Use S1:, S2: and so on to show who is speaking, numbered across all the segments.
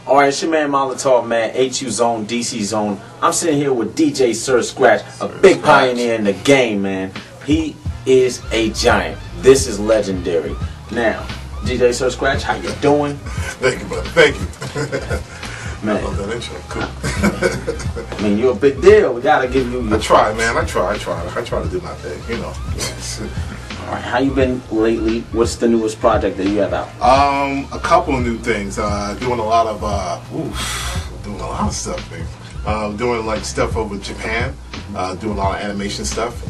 S1: Alright, it's your man Molotov Matt, HU Zone, DC Zone. I'm sitting here with DJ Sir Scratch, a big pioneer in the game, man. He is a giant. This is legendary. Now, DJ Sir Scratch, how you doing?
S2: Thank you, brother. Thank you. Man. I love that intro. Cool.
S1: I mean, you're a big deal. We gotta give you your
S2: I try, man. I try to do my thing, you know.
S1: Alright, how you been lately? What's the newest project that you have out?
S2: A couple of new things. Doing a lot of stuff, man. Doing like stuff over Japan. Doing a lot of animation stuff.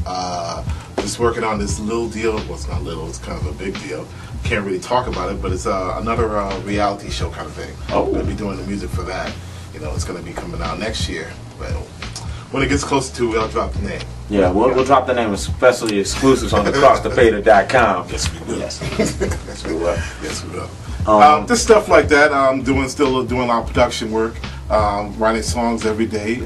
S2: Just working on this little deal. Well, it's not little. It's kind of a big deal. Can't really talk about it, but it's another reality show kind of thing.
S1: Oh.
S2: I'm gonna be doing the music for that. You know, it's gonna be coming out next year. But when it gets closer to it, I'll drop the name.
S1: Yeah, we'll drop the name, especially exclusives on thecrossthefader.com.
S2: Yes, we will.
S1: Yes, yes we will.
S2: Yes, we will. Just stuff like that. I'm still doing a lot of production work. Writing songs every day.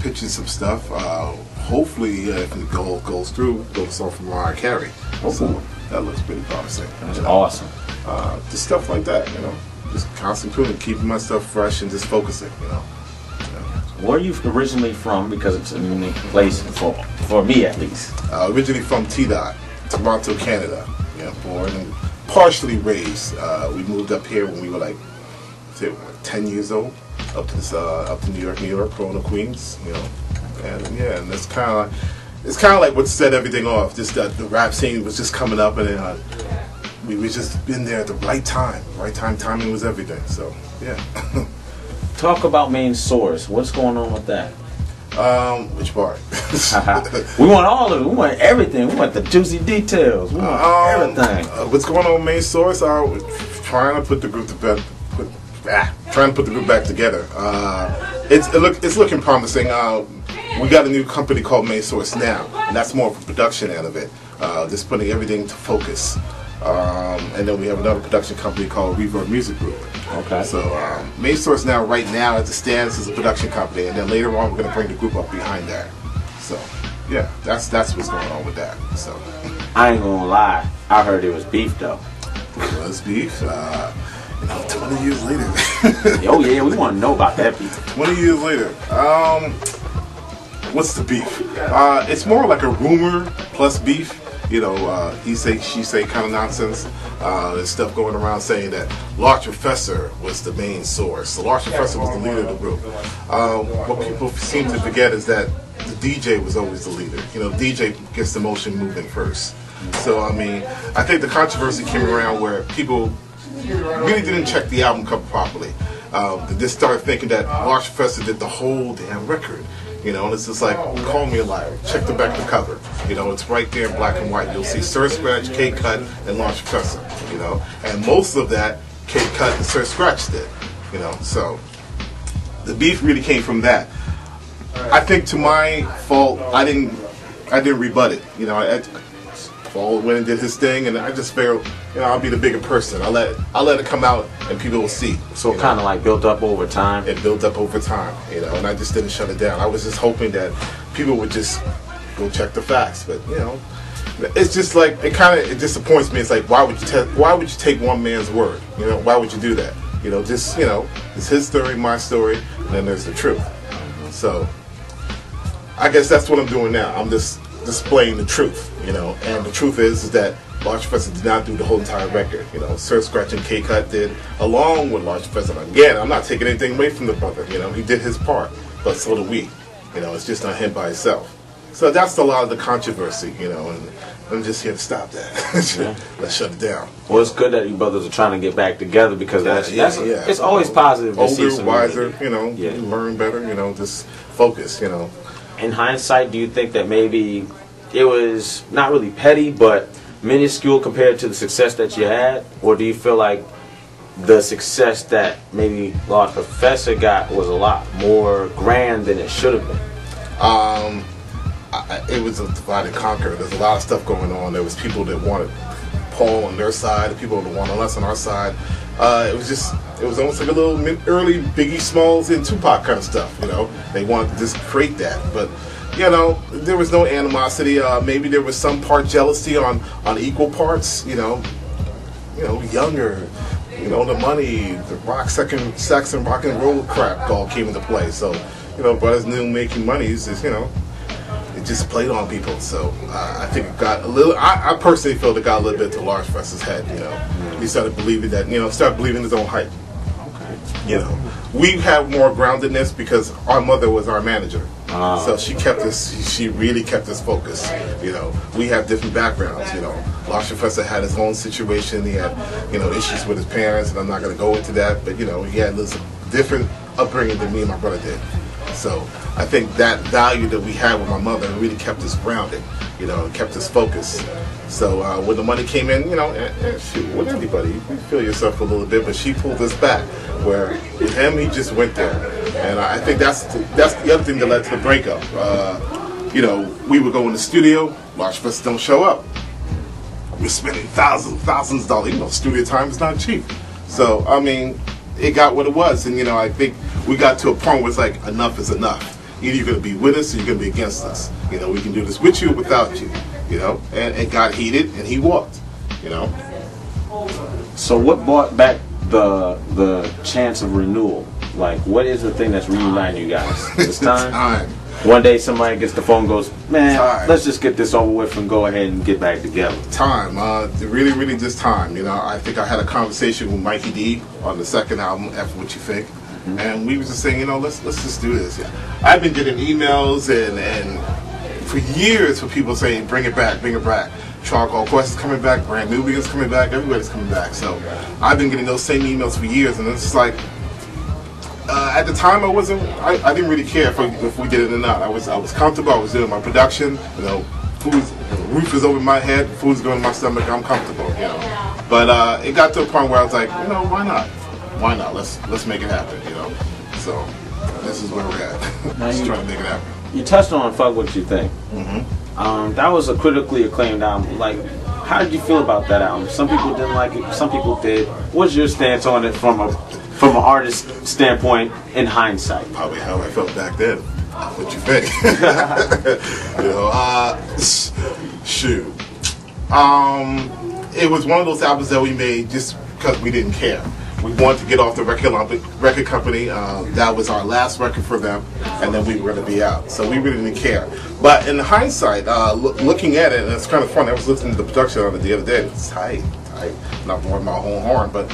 S2: Pitching some stuff. Hopefully, if the goal goes through, go to song from Mariah Carey. So that looks pretty promising.
S1: That's awesome.
S2: Just stuff like that, you know. Just concentrating, keeping my stuff fresh, and just focusing, you know.
S1: Where are you originally from? Because it's a unique place for me, at least.
S2: Originally from T-Dot, Toronto, Canada. Yeah, born and partially raised. We moved up here when we were like, say, 10 years old, up to New York, Corona, Queens, you know. And yeah, and it's kind of like what set everything off. Just that the rap scene was just coming up, and we just been there at the right time. Right time, timing was everything. So yeah.
S1: Talk about Main Source. What's going on with that?
S2: Which part?
S1: We want all of it. We want everything. We want the juicy details. We want everything.
S2: What's going on with Main Source? Trying to put the group to bed. Trying to put the group back together. It's looking promising. We got a new company called Main Source now, and that's more of a production end of it. Just putting everything to focus. And then we have another production company called Reverb Music Group.
S1: Okay.
S2: So Main Source now, right now, as it stands, is a production company, and then later on, we're going to bring the group up behind that. So yeah, that's what's going on with that. So
S1: I ain't gonna lie, I heard it was beef though.
S2: It was beef. 20 years later.
S1: Oh yeah, we want to know about that beef.
S2: 20 years later. What's the beef? It's more like a rumor plus beef. You know, he say, she say kind of nonsense. There's stuff going around saying that Large Professor was the main source. The Large Professor was the leader of the group. What people seem to forget is that the DJ was always the leader. You know, DJ gets the motion moving first. So, I mean, I think the controversy came around where people really didn't check the album cover properly. They just started thinking that Large Professor did the whole damn record. You know, and it's just like, call me a liar. Check the back of the cover. You know, it's right there in black and white. You'll see Sir Scratch, K-Cut, and Large Professor. You know, and most of that K-Cut and Sir Scratch did. You know, so the beef really came from that. I think to my fault, I didn't rebut it. You know, Paul went and did his thing, and I just figured, you know, I'll be the bigger person. I'll let it come out, and people will see.
S1: So it kind of like built up over time.
S2: It built up over time, you know, and I just didn't shut it down. I was just hoping that people would just go check the facts, but you know, it's just like it disappoints me. It's like, why would you take one man's word? You know, why would you do that? You know, just, you know, it's his story, my story, and then there's the truth. So I guess that's what I'm doing now. I'm just displaying the truth, you know, and the truth is that Large Professor did not do the whole entire record. You know, Sir Scratch and K-Cut did, along with Large Professor. Again, I'm not taking anything away from the brother. You know, he did his part, but so do we. You know, it's just not him by himself. So that's a lot of the controversy, you know, and I'm just here to stop that.
S1: Yeah.
S2: Let's shut it down.
S1: Well, it's good that you brothers are trying to get back together, because it's always positive to see
S2: older, wiser, you know,
S1: yeah.
S2: You learn better, you know, just focus, you know.
S1: In hindsight, do you think that maybe it was not really petty, but minuscule compared to the success that you had? Or do you feel like the success that maybe Large Professor got was a lot more grand than it should have been?
S2: It was a divide and conquer. There's a lot of stuff going on. There was people that wanted Paul on their side, people that wanted us on our side. It was almost like a little early Biggie Smalls and Tupac kind of stuff, you know. They wanted to just create that, but you know, there was no animosity. Maybe there was some part jealousy on equal parts, you know, younger, you know, the money, the Saxon rock and roll crap all came into play. So, you know, brothers knew making money is just, you know, it just played on people. So I think it got a little. I personally felt it got a little bit to Large Fest's head. You know, he started believing that. You know, started believing his own hype. You know, we have more groundedness because our mother was our manager, so she kept us. She really kept us focused. You know, we have different backgrounds. You know, Large Professor had his own situation. He had, you know, issues with his parents, and I'm not going to go into that. But you know, he had this different upbringing than me and my brother did. So I think that value that we had with my mother really kept us grounded, you know, and kept us focused. So when the money came in, you know, and shoot, with anybody, you feel yourself a little bit, but she pulled us back. Where with him, he just went there, and I think that's the other thing that led to the breakup. You know, we would go in the studio, Large Fest don't show up. We're spending thousands of dollars. You know, studio time is not cheap. So I mean, it got what it was, and you know, I think we got to a point where it's like enough is enough. Either you're going to be with us or you're going to be against us. You know, we can do this with you or without you. You know, and it got heated, and he walked. You know.
S1: So what brought back the chance of renewal? Like, what is the thing that's reuniting you guys? It's time.
S2: Time.
S1: One day somebody gets the phone and goes, man,
S2: Time.
S1: let's just get this over with and go ahead and get back together.
S2: Time. Really just time. You know, I think I had a conversation with Mikey D on the second album, F What You Think. And we was just saying, you know, let's just do this. Yeah. I've been getting emails and for years for people saying, bring it back. Charcoal Quest is coming back, Brand Nubian's coming back, everybody's coming back. So I've been getting those same emails for years, and it's just like, at the time I didn't really care if we did it or not. I was comfortable, I was doing my production, you know, roof is over my head, food's going in my stomach, I'm comfortable, you know. But it got to a point where I was like, you know, why not? Why not? Let's make it happen, you know. So this is where we're at. Just trying to make it happen.
S1: You touched on Fuck What You Think. That was a critically acclaimed album. Like, how did you feel about that album? Some people didn't like it, some people did. What's your stance on it from an artist standpoint in hindsight?
S2: Probably how I felt back then. What you think? You know, shoot. It was one of those albums that we made just because we didn't care. We wanted to get off the record company. That was our last record for them, and then we were going to be out. So we really didn't care. But in hindsight, looking at it, and it's kind of funny. I was listening to the production on it the other day. It's tight. Not blowing my whole horn, but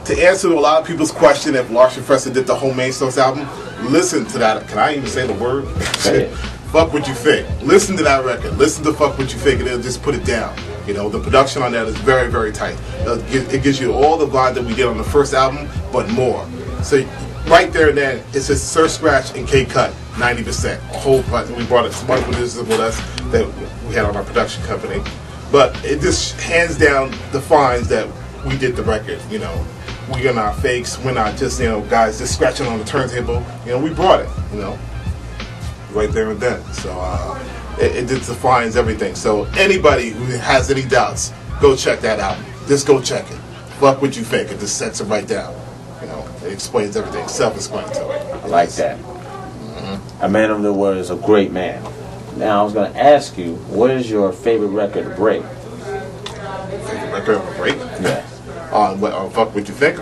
S2: to answer a lot of people's question, if Large Professor did the whole Main Source album, listen to that. Can I even say the word? Fuck What You Think. Listen to that record. Listen to Fuck What You Think, and it'll just put it down. You know, the production on that is very, very tight. It gives you all the vibe that we did on the first album, but more. So right there and then, it's just Sir Scratch and K Cut, 90%. A whole bunch. We brought some other producers with us that we had on our production company. But it just hands down defines that we did the record. You know, we're not fakes. We're not just, you know, guys just scratching on the turntable. You know, we brought it, you know, right there and then. So, it just defines everything. So anybody who has any doubts, go check that out. Just go check it. Fuck What You Think. It just sets it right down. You know, it explains everything. Self-explanatory.
S1: I like that. A man of the word is a great man. Now I was going to ask you, what is your favorite record to break?
S2: Favorite record to break?
S1: Yeah.
S2: On Fuck What You Think?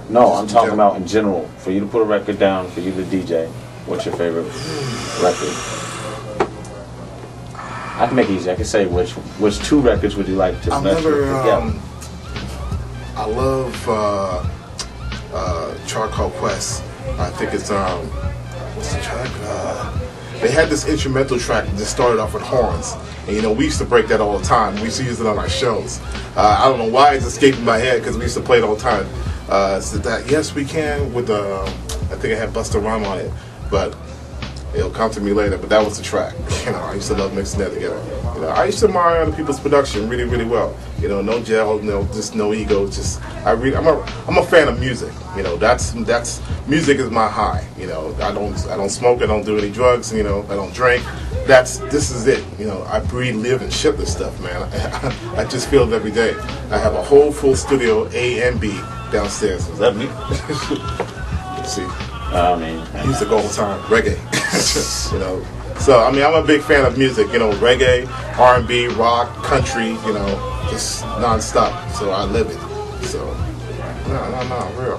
S1: No, I'm talking about in general. For you to put a record down, for you to DJ, what's your favorite record? I can make it easy. I can say which two records would you like to mention?
S2: I love Charcoal Quest. I think it's what's the track? They had this instrumental track that started off with horns, and you know we used to break that all the time. We used to use it on our shows. I don't know why it's escaping my head because we used to play it all the time. So that Yes We Can with I think it had Busta Rhymes on it, but it'll come to me later. But that was the track. You know, I used to love mixing that together. You know, I used to admire other people's production really, really well. You know, no gel, just no ego. Just I'm a fan of music. You know, that's music is my high. You know, I don't smoke. I don't do any drugs. You know, I don't drink. This is it. You know, I breathe, live, and ship this stuff, man. I just feel it every day. I have a whole full studio A and B downstairs. Is that me? Let's see. I used to go all the time. Reggae. You know. So, I mean, I'm a big fan of music, you know, reggae, R&B, rock, country, you know, just non-stop. So I live it. So No, real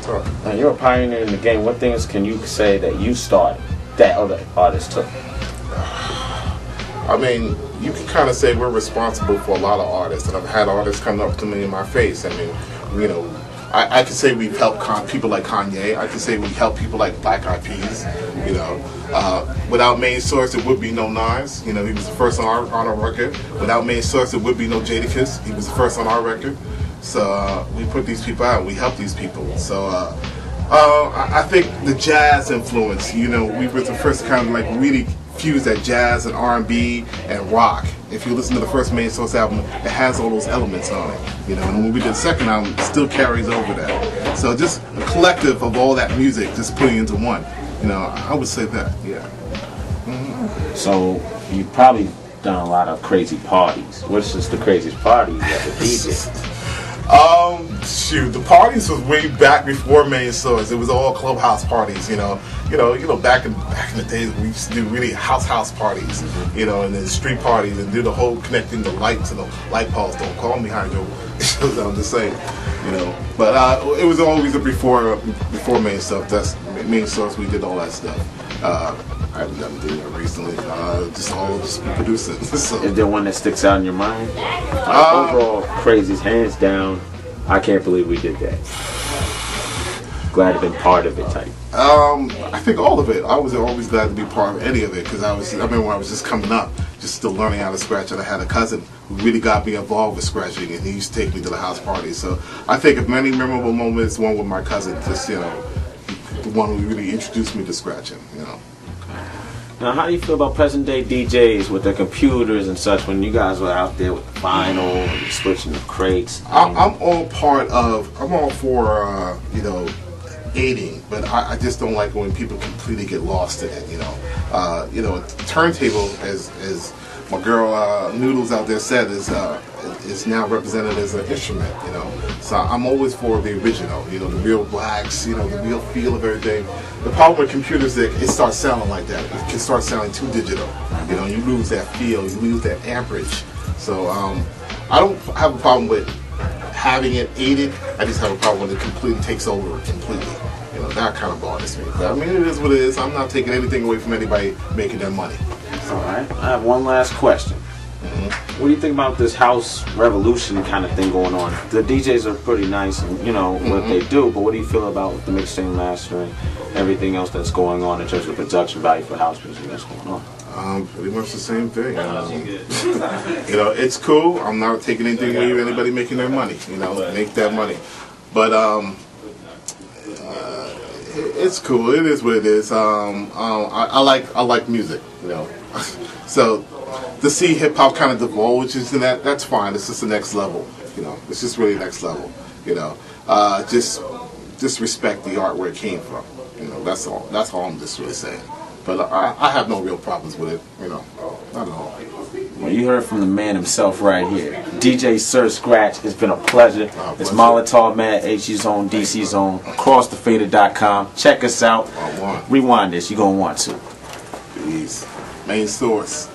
S2: talk.
S1: Now, you're a pioneer in the game. What things can you say that you started that other artists took?
S2: I mean, you can kind of say we're responsible for a lot of artists, and I've had artists come up to me in my face. I mean, you know, I could say we've helped people like Kanye. I could say we helped people like Black Eyed Peas. You know, without Main Source, there would be no Nas. You know, he was the first on our record. Without Main Source, there would be no Jadakiss. He was the first on our record. So we put these people out. We help these people. So I think the jazz influence. You know, we were the first kind of like really fuse that jazz and R&B and rock. If you listen to the first Main Source album, it has all those elements on it. You know, and when we did the second album, it still carries over that. So just a collective of all that music, just putting into one. You know, I would say that. Yeah. Mm-hmm.
S1: So you've probably done a lot of crazy parties. What's just the craziest party you ever DJ?
S2: Shoot, the parties was way back before Main Source. It was all clubhouse parties, you know, back in the days we used to do really house parties, you know, and then street parties and do the whole connecting the lights and the light poles. Don't call me Hydro. I'm just saying, you know. But it was always before Main Source. That's Main Source. We did all that stuff. I haven't done anything recently. Just producing. So.
S1: Is there one that sticks out in your mind? Overall, craziest, hands down. I can't believe we did that. Glad to be part of it, type.
S2: I think all of it. I was always glad to be part of any of it because I remember when I was just coming up, just still learning how to scratch, and I had a cousin who really got me involved with scratching, and he used to take me to the house parties. So I think of many memorable moments. One with my cousin, just the one who really introduced me to scratching. You know.
S1: Now, how do you feel about present day DJs with their computers and such when you guys were out there with vinyl and switching the crates?
S2: I'm all for aiding, but I just don't like when people completely get lost in it. You know, turntable, as my girl Noodles out there said, is now represented as an instrument. You know, so I'm always for the original. You know, the real blacks. You know, the real feel of everything. The problem with computers is that it starts sounding like that. It can start sounding too digital. You know, you lose that feel. You lose that amperage. So I don't have a problem with having it aided. I just have a problem when it completely takes over completely. You know, that kind of bothers me. But I mean, it is what it is. I'm not taking anything away from anybody making their money. So.
S1: All right. I have one last question. What do you think about this house revolution kind of thing going on? The DJs are pretty nice, and you know what they do, but what do you feel about the mixing, mastering, everything else that's going on in terms of production value for house music that's going on?
S2: Pretty much the same thing. You know, it's cool. I'm not taking anything away from anybody making their money. You know, make that money. But it's cool. It is what it is. I like music. You know, so. To see hip hop kind of divulge into that's fine. It's just the next level, you know. It's just really next level, you know. Just respect the art where it came from, you know. That's all. That's all I'm just really saying. But I have no real problems with it, you know. Not at all.
S1: Well, you heard from the man himself right here, DJ Sir Scratch. It's been a pleasure. It's Molotov Matt, HE Zone, DC Zone, acrossthefader.com. Check us out. Rewind this. You're gonna want to.
S2: Please. Main Source.